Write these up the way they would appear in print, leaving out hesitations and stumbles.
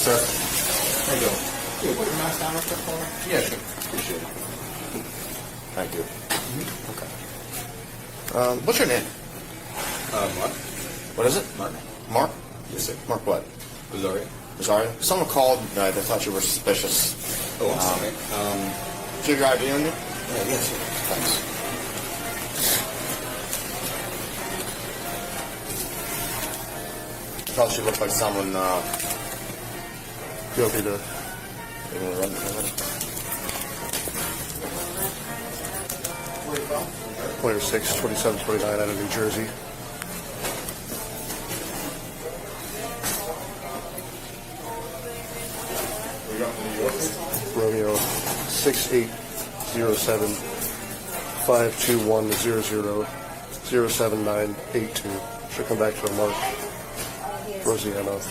sir. How you doing? Can you put your mask down real quick for me? Yeah, sure. Appreciate it. Thank you. Okay. What's your name? Mark. What is it? Mark. Mark? Yes, sir. Mark what? Rosario. Rosario? Someone called. They thought you were suspicious. Oh, I'm sorry. Do you have your ID on you? Yeah, yes, sir. Thanks. Probably should look like someone. You okay to? You want to run? Where are you from? Player 6, 2729 out of New Jersey. Were you up to New York? Romeo 6807 521 07982. Should come back to a Mark Rosiano.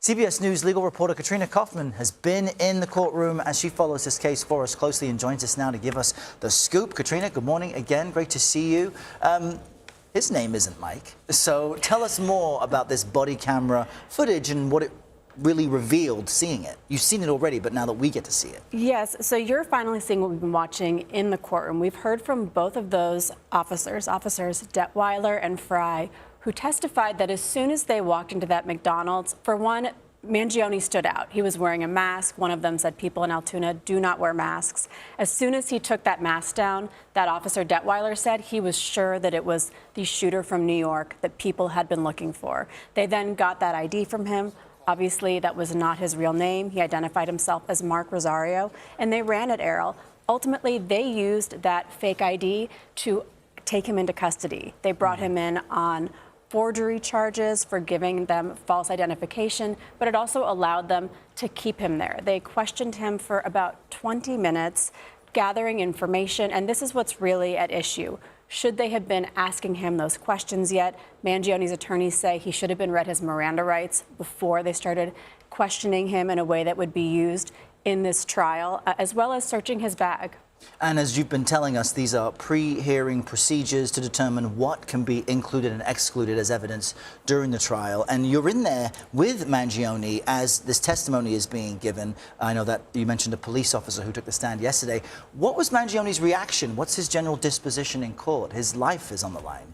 CBS News legal reporter Katrina Kaufman has been in the courtroom as she follows this case for us closely and joins us now to give us the scoop. Katrina, good morning again. Great to see you. His name isn't Mike, so tell us more about this body camera footage and what it really revealed seeing it. You've seen it already, but now that we get to see it. Yes, so you're finally seeing what we've been watching in the courtroom. We've heard from both of those officers Detweiler and Fry, who testified that as soon as they walked into that McDonald's, for one, Mangione stood out. He was wearing a mask. One of them said people in Altoona do not wear masks. As soon as he took that mask down, that officer Detweiler said he was sure that it was the shooter from New York that people had been looking for. They then got that ID from him. Obviously, that was not his real name. He identified himself as Mark Rosario, and they ran at Errol. Ultimately, they used that fake ID to take him into custody. They brought him in on forgery charges for giving them false identification, but it also allowed them to keep him there. They questioned him for about 20 minutes, gathering information, and this is what's really at issue. Should they have been asking him those questions yet? Mangione's attorneys say he should have been read his Miranda rights before they started questioning him in a way that would be used in this trial, as well as searching his bag. And as you've been telling us, these are pre-hearing procedures to determine what can be included and excluded as evidence during the trial. And you're in there with Mangione as this testimony is being given. I know that you mentioned a police officer who took the stand yesterday. What was Mangione's reaction? What's his general disposition in court? His life is on the line.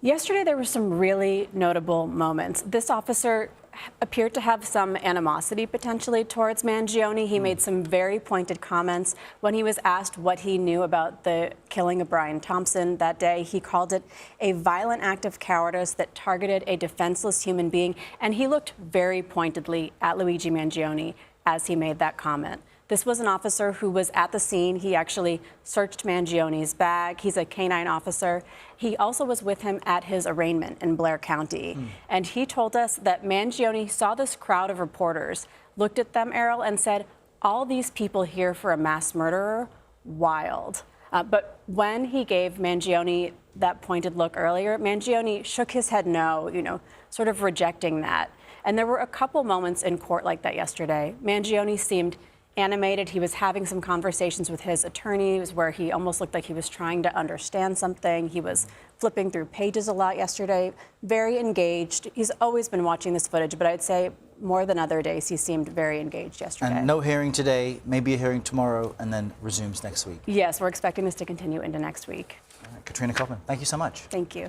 Yesterday, there were some really notable moments. This officer appeared to have some animosity potentially towards Mangione. He made some very pointed comments. When he was asked what he knew about the killing of Brian Thompson that day, he called it a violent act of cowardice that targeted a defenseless human being. And he looked very pointedly at Luigi Mangione as he made that comment. This was an officer who was at the scene. He actually searched Mangione's bag. He's a canine officer. He also was with him at his arraignment in Blair County. And he told us that Mangione saw this crowd of reporters, looked at them, Errol, and said, all these people here for a mass murderer? Wild. But when he gave Mangione that pointed look earlier, Mangione shook his head no, sort of rejecting that. And there were a couple moments in court like that yesterday. Mangione seemed animated. He was having some conversations with his attorneys where he almost looked like he was trying to understand something. He was flipping through pages a lot yesterday, very engaged. He's always been watching this footage, but I'd say more than other days, he seemed very engaged yesterday. And no hearing today, maybe a hearing tomorrow, and then resumes next week. Yes, we're expecting this to continue into next week. All right, Katrina Kaufman, thank you so much. Thank you.